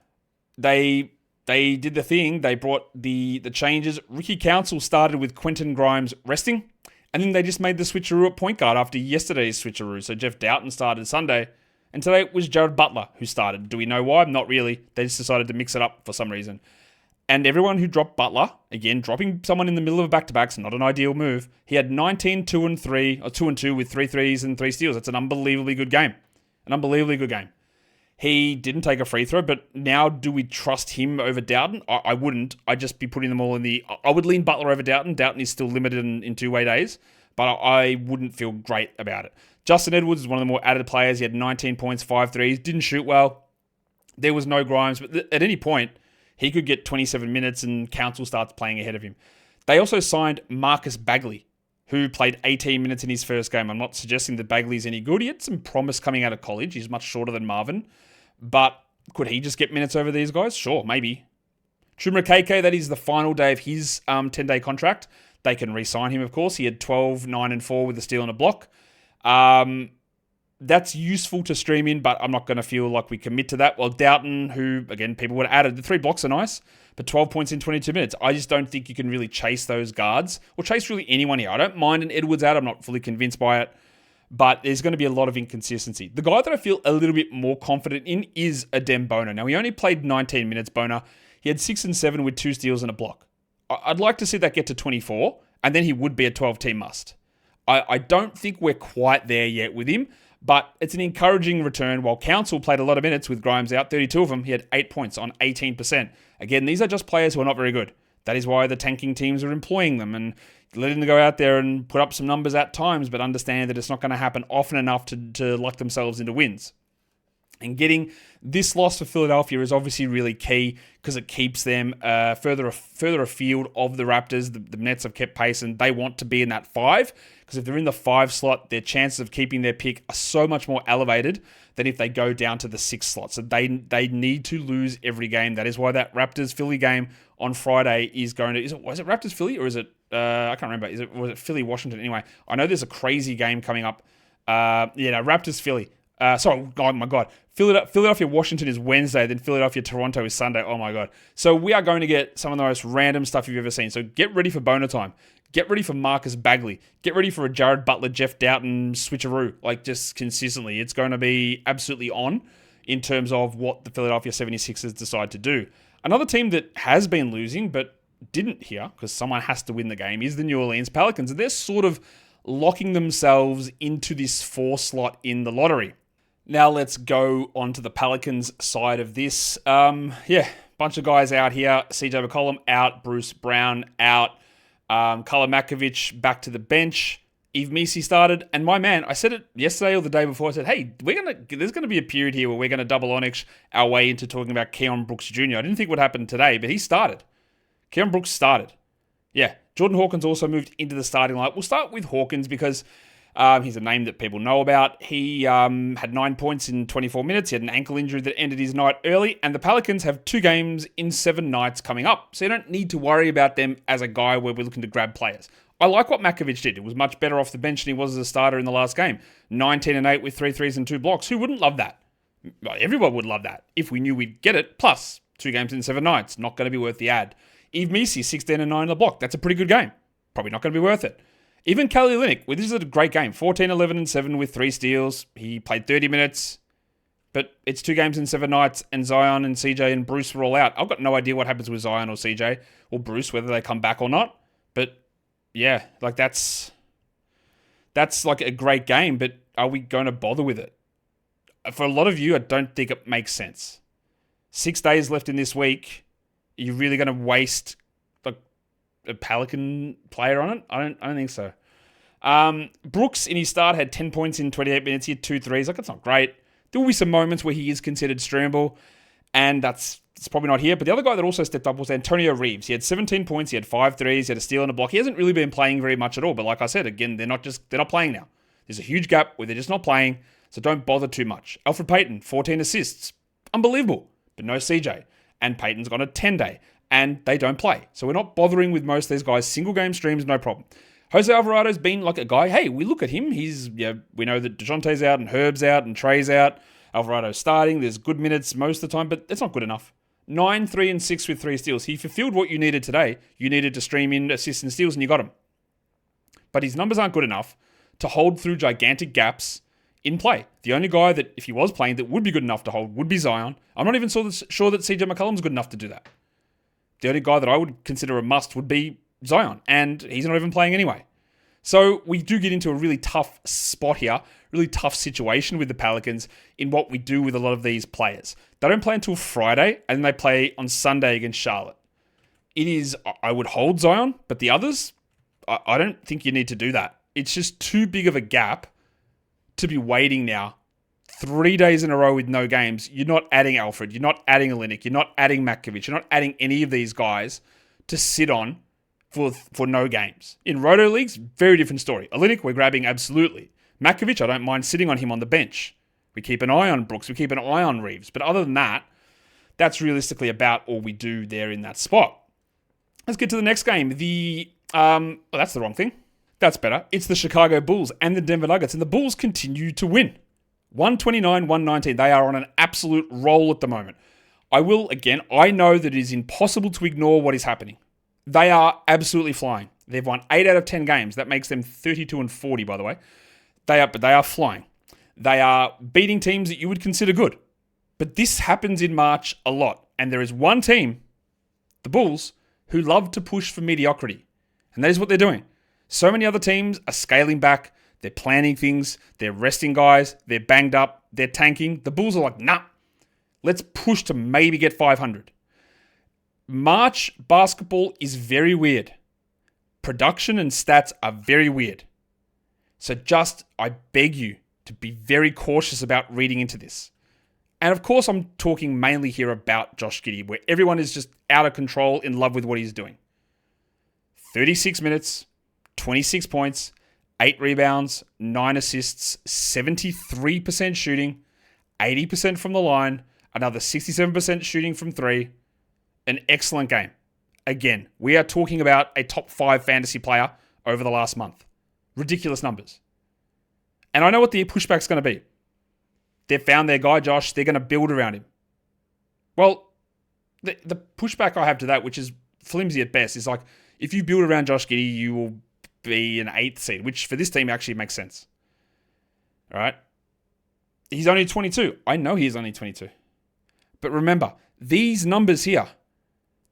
they did the thing. They brought the changes. Ricky Council started with Quentin Grimes resting, and then they just made the switcheroo at point guard after yesterday's switcheroo. So Jeff Doughton started Sunday, and today it was Jared Butler who started. Do we know why? Not really. They just decided to mix it up for some reason. And everyone who dropped Butler, again, dropping someone in the middle of a back-to-back's not an ideal move. He had 19, 2 and 3, or 2 and 2 with 3 threes and 3 steals. That's an unbelievably good game. An unbelievably good game. He didn't take a free throw, but now do we trust him over Doughton? I wouldn't. I'd just be putting them all in the... I would lean Butler over Doughton. Doughton is still limited in two-way days, but I wouldn't feel great about it. Justin Edwards is one of the more added players. He had 19 points, 5 threes. Didn't shoot well. There was no Grimes, but at any point, he could get 27 minutes and Council starts playing ahead of him. They also signed Marcus Bagley, who played 18 minutes in his first game. I'm not suggesting that Bagley's any good. He had some promise coming out of college. He's much shorter than Marvin. But could he just get minutes over these guys? Sure, maybe. Chuma Okeke, that is the final day of his 10-day contract. They can re-sign him, of course. He had 12, 9, and 4 with a steal and a block. That's useful to stream in, but I'm not going to feel like we commit to that. Well, Doughton, who, again, people would have added, the 3 blocks are nice, but 12 points in 22 minutes. I just don't think you can really chase those guards, or chase really anyone here. I don't mind an Edwards out. I'm not fully convinced by it, but there's going to be a lot of inconsistency. The guy that I feel a little bit more confident in is Adem Bona. Now, he only played 19 minutes, Bona. He had 6 and 7 with 2 steals and a block. I'd like to see that get to 24, and then he would be a 12-team must. I don't think we're quite there yet with him, but it's an encouraging return. While Council played a lot of minutes with Grimes out, 32 of them, he had 8 points on 18%. Again, these are just players who are not very good. That is why the tanking teams are employing them and letting them go out there and put up some numbers at times, but understand that it's not going to happen often enough to lock themselves into wins. And getting this loss for Philadelphia is obviously really key because it keeps them further afield of the Raptors. The Nets have kept pace and they want to be in that 5 because if they're in the 5 slot, their chances of keeping their pick are so much more elevated than if they go down to the 6 slot. So they need to lose every game. That is why that Raptors-Philly game on Friday is going to... Was it Raptors-Philly or is it... I can't remember. Was it Philly-Washington? Anyway, I know there's a crazy game coming up. Raptors-Philly. Oh my God. Philadelphia-Washington is Wednesday, then Philadelphia-Toronto is Sunday. Oh my God. So we are going to get some of the most random stuff you've ever seen. So get ready for Bona time. Get ready for Marcus Bagley. Get ready for a Jared Butler, Jeff Doughton switcheroo. Like just consistently. It's going to be absolutely on in terms of what the Philadelphia 76ers decide to do. Another team that has been losing but didn't here, because someone has to win the game, is the New Orleans Pelicans. And they're sort of locking themselves into this 4 slot in the lottery. Now let's go on to the Pelicans side of this. Bunch of guys out here. CJ McCollum out. Bruce Brown out. Kala Makovic back to the bench. Yves Missi started. And my man, I said it yesterday or the day before, I said, hey, there's going to be a period here where we're going to double Onyx our way into talking about Keon Brooks Jr. I didn't think it would happen today, but he started. Keon Brooks started. Yeah. Jordan Hawkins also moved into the starting lineup. We'll start with Hawkins because He's a name that people know about. He had 9 points in 24 minutes. He had an ankle injury that ended his night early. And the Pelicans have 2 games in 7 nights coming up. So you don't need to worry about them as a guy where we're looking to grab players. I like what Makovic did. It was much better off the bench than he was as a starter in the last game. 19-8 with 3 threes and 2 blocks. Who wouldn't love that? Well, everyone would love that if we knew we'd get it. Plus, 2 games in 7 nights. Not going to be worth the ad. Yves Missi, 16-9 on the block. That's a pretty good game. Probably not going to be worth it. Even Kelly Olynyk, well, this is a great game. 14-11-7 with 3 steals. He played 30 minutes. But it's 2 games in 7 nights, and Zion and CJ and Bruce were all out. I've got no idea what happens with Zion or CJ or Bruce, whether they come back or not. But yeah, like that's like a great game, but are we going to bother with it? For a lot of you, I don't think it makes sense. 6 days left in this week. Are you really going to waste like a Pelican player on it? I don't think so. Brooks in his start had 10 points in 28 minutes. He had 2 threes. Like, that's not great. There will be some moments where he is considered streamable, and it's probably not here. But the other guy that also stepped up was Antonio Reeves. He had 17 points. He had 5 threes. He had a steal and a block. He hasn't really been playing very much at all. But like I said, again, they're not playing now. There's a huge gap where they're just not playing, so don't bother too much. Elfrid Payton, 14 assists. Unbelievable. But no CJ. And Payton's got a 10-day, and they don't play. So we're not bothering with most of these guys. Single game streams, no problem. Jose Alvarado's been like a guy, hey, we look at him. We know that DeJounte's out and Herb's out and Trey's out. Alvarado's starting. There's good minutes most of the time, but it's not good enough. 9, 3, and 6 with 3 steals. He fulfilled what you needed today. You needed to stream in assists and steals, and you got him. But his numbers aren't good enough to hold through gigantic gaps in play. The only guy that, if he was playing, that would be good enough to hold would be Zion. I'm not even sure that CJ McCollum's good enough to do that. The only guy that I would consider a must would be Zion, and he's not even playing anyway. So we do get into a really tough spot here, really tough situation with the Pelicans in what we do with a lot of these players. They don't play until Friday, and they play on Sunday against Charlotte. I would hold Zion, but the others, I don't think you need to do that. It's just too big of a gap to be waiting now 3 days in a row with no games. You're not adding Alfred. You're not adding Olynyk. You're not adding Makovic. You're not adding any of these guys to sit on for no games. In Roto leagues, very different story. Olynyk, we're grabbing absolutely. Makovic, I don't mind sitting on him on the bench. We keep an eye on Brooks. We keep an eye on Reeves. But other than that, that's realistically about all we do there in that spot. Let's get to the next game. That's the wrong thing. That's better. It's the Chicago Bulls and the Denver Nuggets, and the Bulls continue to win. 129-119. They are on an absolute roll at the moment. I know that it is impossible to ignore what is happening. They are absolutely flying. They've won 8 out of 10 games. That makes them 32-40, by the way. They are flying. They are beating teams that you would consider good. But this happens in March a lot. And there is one team, the Bulls, who love to push for mediocrity. And that is what they're doing. So many other teams are scaling back. They're planning things. They're resting guys. They're banged up. They're tanking. The Bulls are like, nah, let's push to maybe get 500. March basketball is very weird. Production and stats are very weird. So I beg you to be very cautious about reading into this. And of course, I'm talking mainly here about Josh Giddey, where everyone is just out of control, in love with what he's doing. 36 minutes, 26 points, 8 rebounds, 9 assists, 73% shooting, 80% from the line, another 67% shooting from 3. An excellent game. Again, we are talking about a top 5 fantasy player over the last month. Ridiculous numbers. And I know what the pushback's going to be. They've found their guy, Josh. They're going to build around him. Well, the pushback I have to that, which is flimsy at best, is like, if you build around Josh Giddey, you will be an 8th seed, which for this team actually makes sense. All right? He's only 22. I know he's only 22. But remember, these numbers here,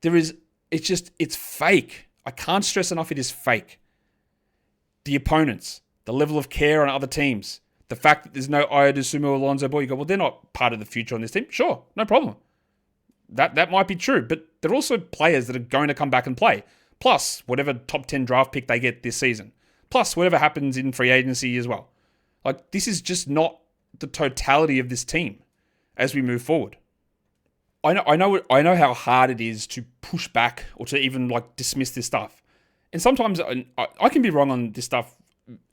it's fake. I can't stress enough it is fake. The opponents, the level of care on other teams, the fact that there's no Ayo Dosunmu or Alonzo Ball, you go, well, they're not part of the future on this team. Sure, no problem. That might be true, but they're also players that are going to come back and play. Plus, whatever top 10 draft pick they get this season. Plus, whatever happens in free agency as well. Like, this is just not the totality of this team as we move forward. I know how hard it is to push back or to even dismiss this stuff. And sometimes I can be wrong on this stuff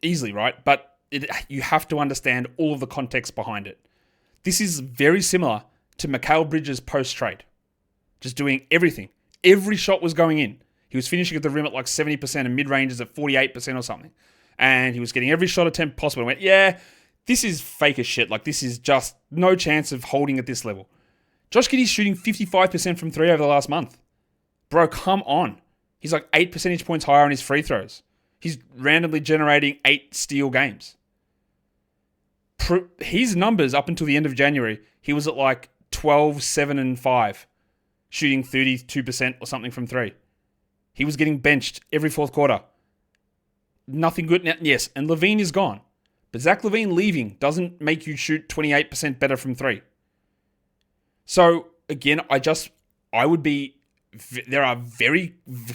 easily, right? But you have to understand all of the context behind it. This is very similar to Mikal Bridges post-trade. Just doing everything. Every shot was going in. He was finishing at the rim at like 70% and mid-ranges at 48% or something. And he was getting every shot attempt possible. I went, yeah, this is fake as shit. Like, this is just no chance of holding at this level. Josh Giddey's shooting 55% from 3 over the last month. Bro, come on. He's like 8 percentage points higher on his free throws. He's randomly generating 8 steal games. His numbers up until the end of January, he was at like 12, 7, and 5, shooting 32% or something from 3. He was getting benched every fourth quarter. Nothing good now. Yes, and LaVine is gone. But Zach LaVine leaving doesn't make you shoot 28% better from 3. So, again,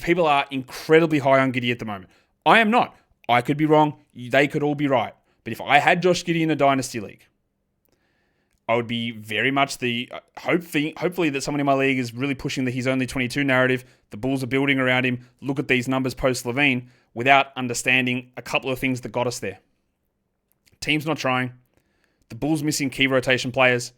people are incredibly high on Giddey at the moment. I am not. I could be wrong. They could all be right. But if I had Josh Giddey in a dynasty league, I would be very much hopefully that someone in my league is really pushing the he's only 22 narrative. The Bulls are building around him. Look at these numbers post LaVine without understanding a couple of things that got us there. Team's not trying. The Bulls missing key rotation players.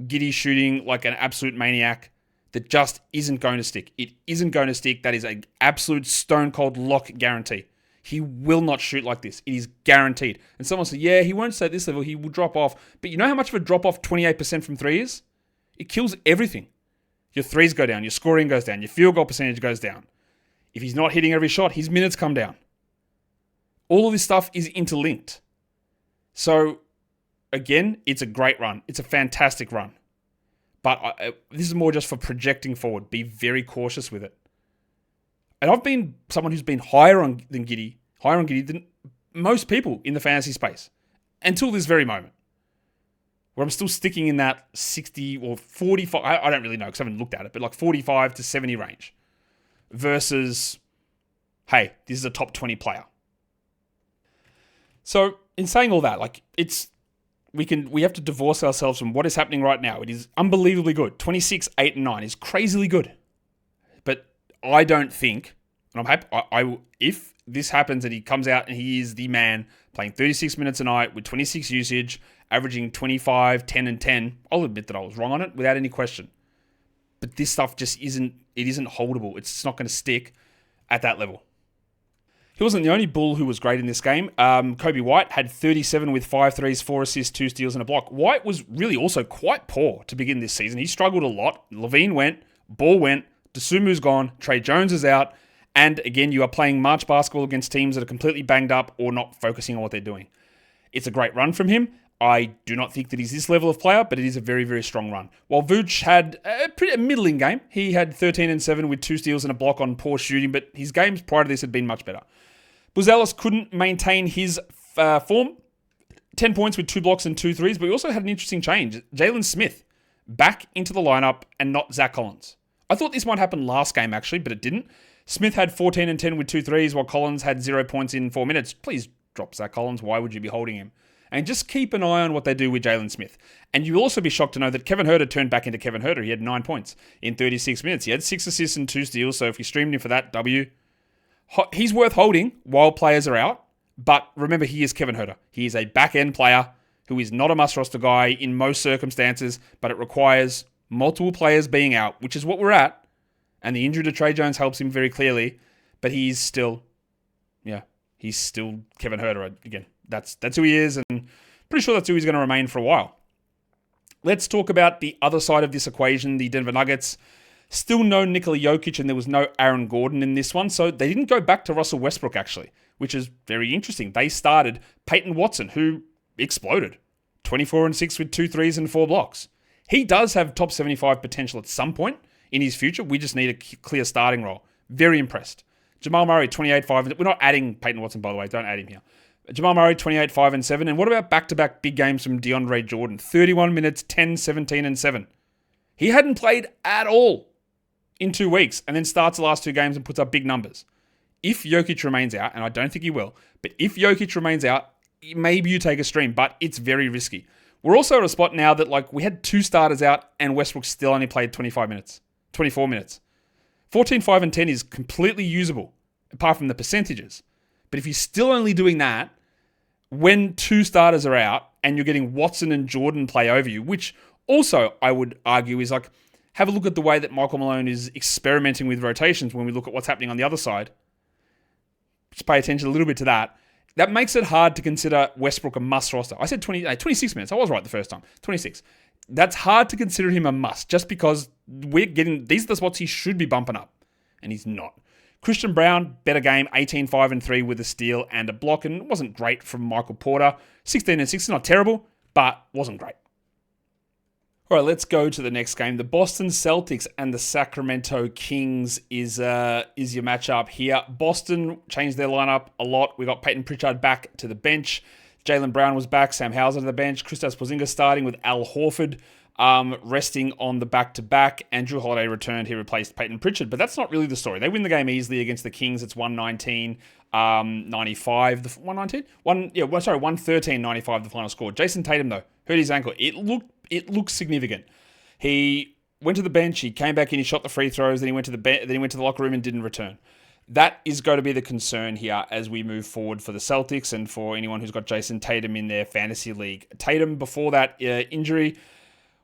Giddey shooting like an absolute maniac. That just isn't going to stick. It isn't going to stick. That is an absolute stone cold lock guarantee. He will not shoot like this. It is guaranteed. And someone said, yeah, he won't stay at this level. He will drop off. But you know how much of a drop off 28% from 3 is? It kills everything. Your threes go down. Your scoring goes down. Your field goal percentage goes down. If he's not hitting every shot, his minutes come down. All of this stuff is interlinked. So, again, it's a great run. It's a fantastic run. But this is more just for projecting forward. Be very cautious with it. And I've been someone who's been higher on Giddey than most people in the fantasy space until this very moment, where I'm still sticking in that 60 or 45. I don't really know because I haven't looked at it, but like 45 to 70 range versus, hey, this is a top 20 player. So in saying all that, like we have to divorce ourselves from what is happening right now. It is unbelievably good. 26, 8, and 9 is crazily good. But I don't think, and I'm happy, if this happens and he comes out and he is the man playing 36 minutes a night with 26 usage, averaging 25, 10, and 10, I'll admit that I was wrong on it without any question. But this stuff just isn't holdable. It's not going to stick at that level. He wasn't the only Bull who was great in this game. Kobe White had 37 with 5 threes, 4 assists, 2 steals, and a block. White was really also quite poor to begin this season. He struggled a lot. LaVine went, Ball went, Dosunmu's gone, Trey Jones is out, and again, you are playing March basketball against teams that are completely banged up or not focusing on what they're doing. It's a great run from him. I do not think that he's this level of player, but it is a very, very strong run. While Vooch had a middling game, he had 13 and 7 with 2 steals and a block on poor shooting, but his games prior to this had been much better. Buzelis couldn't maintain his form. 10 points with 2 blocks and 2 threes, but he also had an interesting change. Jalen Smith back into the lineup and not Zach Collins. I thought this might happen last game, actually, but it didn't. Smith had 14 and 10 with 2 threes, while Collins had 0 points in 4 minutes. Please drop Zach Collins. Why would you be holding him? And just keep an eye on what they do with Jalen Smith. And you'll also be shocked to know that Kevin Huerter turned back into Kevin Huerter. He had 9 points in 36 minutes. He had 6 assists and 2 steals, so if you streamed him for that, W. He's worth holding while players are out, but remember, he is Kevin Huerter. He is a back-end player who is not a must-roster guy in most circumstances, but it requires multiple players being out, which is what we're at, and the injury to Trey Jones helps him very clearly, but he's still Kevin Huerter again. That's who he is, and pretty sure that's who he's going to remain for a while. Let's talk about the other side of this equation, the Denver Nuggets. Still no Nikola Jokic, and there was no Aaron Gordon in this one, so they didn't go back to Russell Westbrook, actually, which is very interesting. They started Peyton Watson, who exploded. 24 and 6 with 2 threes and 4 blocks. He does have top 75 potential at some point in his future. We just need a clear starting role. Very impressed. Jamal Murray, 28, 5. We're not adding Peyton Watson, by the way. Don't add him here. Jamal Murray, 28, 5, and 7. And what about back-to-back big games from DeAndre Jordan? 31 minutes, 10, 17, and 7. He hadn't played at all in 2 weeks, and then starts the last 2 games and puts up big numbers. If Jokic remains out, and I don't think he will, but if Jokic remains out, maybe you take a stream, but it's very risky. We're also at a spot now that we had 2 starters out, and Westbrook still only played 24 minutes. 14, 5, and 10 is completely usable, apart from the percentages. But if he's still only doing that, when two starters are out and you're getting Watson and Jordan play over you, which also I would argue is like, have a look at the way that Michael Malone is experimenting with rotations when we look at what's happening on the other side. Just pay attention a little bit to that. That makes it hard to consider Westbrook a must roster. I said 26 minutes. I was right the first time. 26. That's hard to consider him a must just because these are the spots he should be bumping up, and he's not. Christian Braun, better game, 18, 5, and 3 with a steal and a block, and it wasn't great from Michael Porter. 16 and 6 is not terrible, but wasn't great. All right, let's go to the next game. The Boston Celtics and the Sacramento Kings is your matchup here. Boston changed their lineup a lot. We got Peyton Pritchard back to the bench. Jaylen Brown was back. Sam Hauser to the bench. Kristaps Porzingis starting with Al Horford resting on the back-to-back. And Jrue Holiday returned. He replaced Peyton Pritchard. But that's not really the story. They win the game easily against the Kings. It's 119-95. 119? 113-95 the final score. Jayson Tatum, though, hurt his ankle. It looked significant. He went to the bench, he came back in, he shot the free throws, then he went to the locker room and didn't return. That is going to be the concern here as we move forward for the Celtics and for anyone who's got Jayson Tatum in their fantasy league. Tatum, before that injury,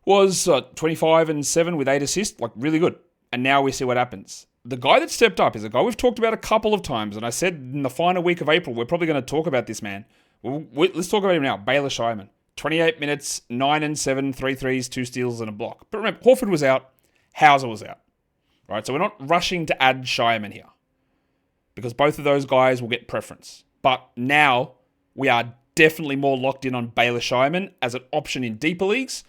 was 25 and 7 with 8 assists, like really good. And now we see what happens. The guy that stepped up is a guy we've talked about a couple of times, and I said in the final week of April, we're probably going to talk about this man. Let's talk about him now. Baylor Scheierman. 28 minutes, 9 and 7, 3 threes, 2 steals, and a block. But remember, Horford was out, Hauser was out. Right, so we're not rushing to add Scheierman here because both of those guys will get preference. But now we are definitely more locked in on Baylor Scheierman as an option in deeper leagues,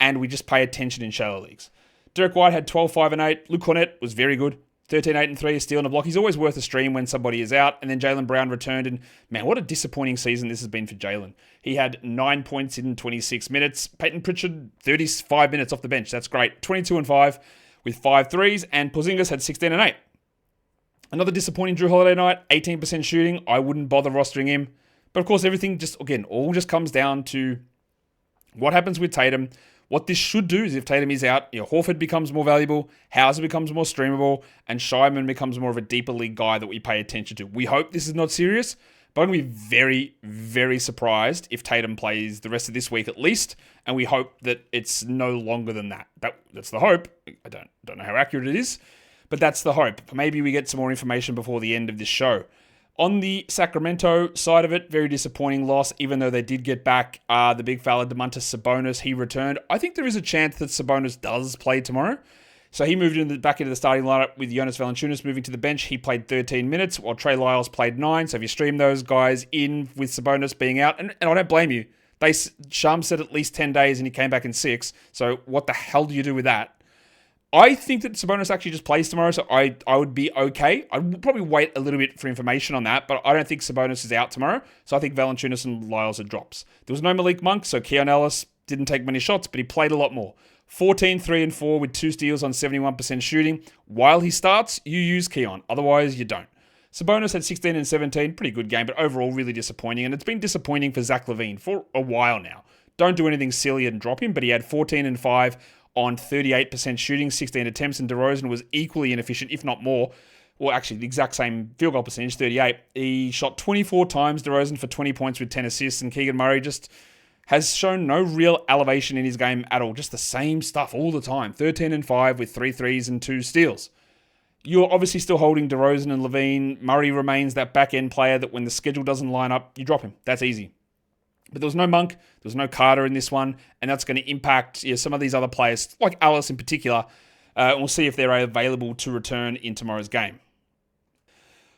and we just pay attention in shallow leagues. Derek White had 12, 5, and 8. Luke Cornett was very good. 13, 8, and 3, a steal and a block. He's always worth a stream when somebody is out. And then Jaylen Brown returned. And man, what a disappointing season this has been for Jaylen. He had 9 points in 26 minutes. Peyton Pritchard, 35 minutes off the bench. That's great. 22 and 5 with 5 threes. And Porzingis had 16 and 8. Another disappointing Jrue Holiday night. 18% shooting. I wouldn't bother rostering him. But of course, everything all just comes down to what happens with Tatum. What this should do is if Tatum is out, Horford becomes more valuable, Hauser becomes more streamable, and Scheierman becomes more of a deeper league guy that we pay attention to. We hope this is not serious, but I'm going to be very, very surprised if Tatum plays the rest of this week at least, and we hope that it's no longer than that. That's the hope. I don't know how accurate it is, but that's the hope. Maybe we get some more information before the end of this show. On the Sacramento side of it, very disappointing loss, even though they did get back the big fella, Domantas Sabonis. He returned. I think there is a chance that Sabonis does play tomorrow. So he moved back into the starting lineup with Jonas Valanciunas moving to the bench. He played 13 minutes, while Trey Lyles played 9. So if you stream those guys in with Sabonis being out, and I don't blame you. Shams said at least 10 days and he came back in 6. So what the hell do you do with that? I think that Sabonis actually just plays tomorrow, so I would be okay. I would probably wait a little bit for information on that, but I don't think Sabonis is out tomorrow, so I think Valanciunas and Lyles are drops. There was no Malik Monk, so Keon Ellis didn't take many shots, but he played a lot more. 14, 3, and 4 with 2 steals on 71% shooting. While he starts, you use Keon. Otherwise, you don't. Sabonis had 16 and 17, pretty good game, but overall really disappointing, and it's been disappointing for Zach LaVine for a while now. Don't do anything silly and drop him, but he had 14 and 5 on 38% shooting, 16 attempts, and DeRozan was equally inefficient, if not more. Well, actually, the exact same field goal percentage, 38. He shot 24 times, DeRozan, for 20 points with 10 assists, and Keegan Murray just has shown no real elevation in his game at all. Just the same stuff all the time. 13 and 5 with 3 threes and 2 steals. You're obviously still holding DeRozan and LaVine. Murray remains that back-end player that when the schedule doesn't line up, you drop him. That's easy. But there was no Monk, there was no Carter in this one, and that's going to impact some of these other players, like Alice in particular. We'll see if they're available to return in tomorrow's game.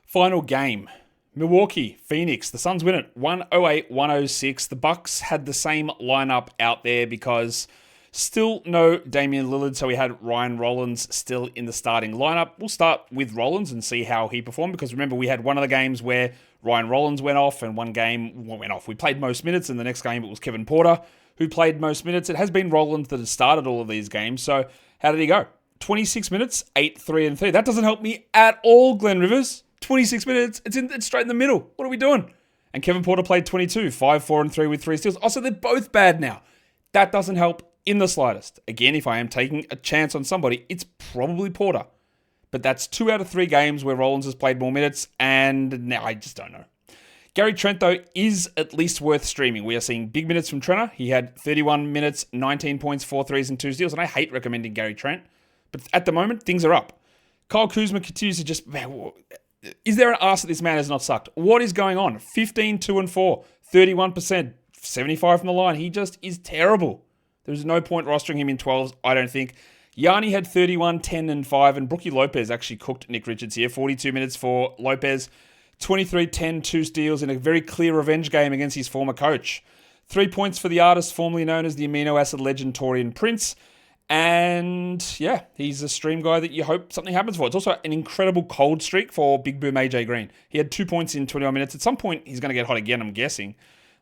Final game. Milwaukee, Phoenix. The Suns win it 108-106. The Bucks had the same lineup out there because still no Damian Lillard, so we had Ryan Rollins still in the starting lineup. We'll start with Rollins and see how he performed because remember, we had one of the games where Ryan Rollins went off and one game went off. We played most minutes and the next game it was Kevin Porter who played most minutes. It has been Rollins that has started all of these games. So how did he go? 26 minutes, 8, 3, and 3. That doesn't help me at all, Glenn Rivers. 26 minutes, it's straight in the middle. What are we doing? And Kevin Porter played 22, 5, 4, and 3 with 3 steals. Oh, so they're both bad now. That doesn't help in the slightest. Again, if I am taking a chance on somebody, it's probably Porter. But that's 2 out of 3 games where Rollins has played more minutes, and now I just don't know. Gary Trent, though, is at least worth streaming. We are seeing big minutes from Trenner. He had 31 minutes, 19 points, 4 threes, and 2 steals. And I hate recommending Gary Trent. But at the moment, things are up. Kyle Kuzma continues to just... Is there an arse that this man has not sucked? What is going on? 15, 2 and 4, 31%, 75 from the line. He just is terrible. There's no point rostering him in 12s, I don't think. Yanni had 31, 10 and 5, and Brookie Lopez actually cooked Nick Richards here. 42 minutes for Lopez, 23, 10, 2 steals in a very clear revenge game against his former coach. 3 points for the artist formerly known as the amino acid legend Torian Prince. And yeah, he's a stream guy that you hope something happens for. It's also an incredible cold streak for Big Boom AJ Green. He had 2 points in 21 minutes. At some point, he's going to get hot again, I'm guessing.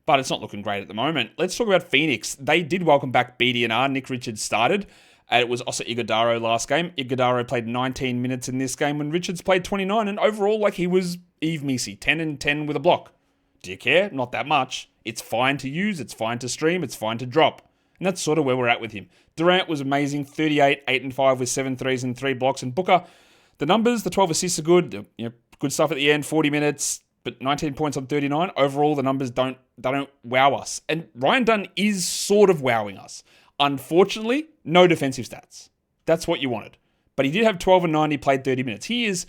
But it's not looking great at the moment. Let's talk about Phoenix. They did welcome back BDNR. Nick Richards started. It was also Iguodaro last game. Iguodaro played 19 minutes in this game when Richards played 29. And overall, he was Eve Measy, 10 and 10 with a block. Do you care? Not that much. It's fine to use. It's fine to stream. It's fine to drop. And that's sort of where we're at with him. Durant was amazing. 38, 8 and 5 with 7 threes and 3 blocks. And Booker, the numbers, the 12 assists are good. Good stuff at the end, 40 minutes, but 19 points on 39. Overall, the numbers don't wow us. And Ryan Dunn is sort of wowing us. Unfortunately, no defensive stats. That's what you wanted. But he did have 12 and 9. He played 30 minutes. He is,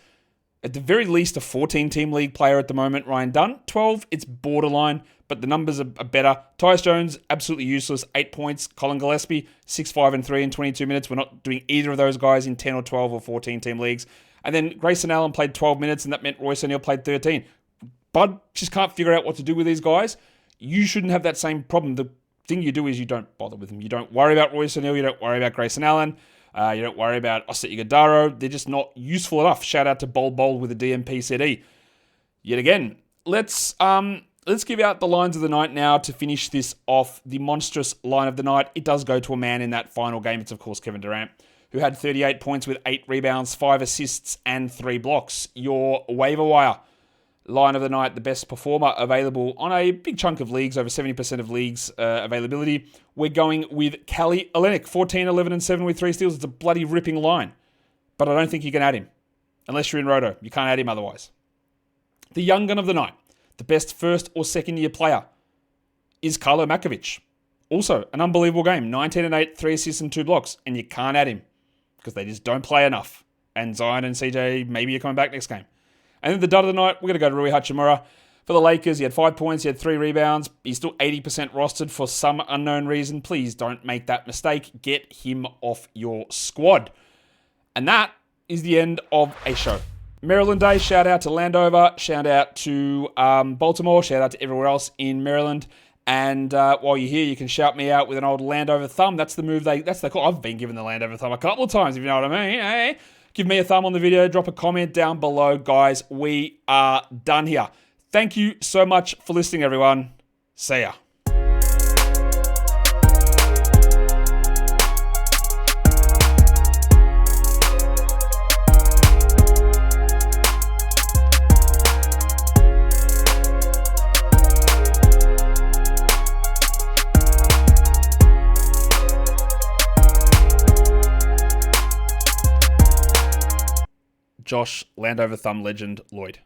at the very least, a 14-team league player at the moment. Ryan Dunn, 12. It's borderline, but the numbers are better. Tyus Jones, absolutely useless. 8 points. Colin Gillespie, 6, 5 and 3 in 22 minutes. We're not doing either of those guys in 10 or 12 or 14-team leagues. And then Grayson Allen played 12 minutes, and that meant Royce O'Neal played 13. Bud just can't figure out what to do with these guys. You shouldn't have that same problem. The thing you do is you don't bother with them. You don't worry about Royce O'Neal. You don't worry about Grayson Allen. You don't worry about Oscar Iguodaro. They're just not useful enough. Shout out to Bol with a DMP CD. Yet again, let's give out the lines of the night now to finish this off. The monstrous line of the night. It does go to a man in that final game. It's, of course, Kevin Durant, who had 38 points with 8 rebounds, 5 assists, and 3 blocks. Your waiver wire line of the night, the best performer available on a big chunk of leagues, over 70% of leagues availability. We're going with Kelly Olynyk, 14, 11, and 7 with 3 steals. It's a bloody ripping line. But I don't think you can add him. Unless you're in Roto. You can't add him otherwise. The young gun of the night, the best first or second year player, is Carlo Makovic. Also, an unbelievable game. 19 and 8, 3 assists and 2 blocks. And you can't add him because they just don't play enough. And Zion and CJ, maybe you're coming back next game. And then the dud of the night, we're going to go to Rui Hachimura. For the Lakers, he had 5 points, he had 3 rebounds. He's still 80% rostered for some unknown reason. Please don't make that mistake. Get him off your squad. And that is the end of a show. Maryland Day, shout out to Landover, shout out to Baltimore, shout out to everywhere else in Maryland. And while you're here, you can shout me out with an old Landover thumb. That's the move that's the call. I've been given the Landover thumb a couple of times, if you know what I mean. Hey. Give me a thumb on the video. Drop a comment down below. Guys, we are done here. Thank you so much for listening, everyone. See ya. Josh, Landover thumb legend, Lloyd.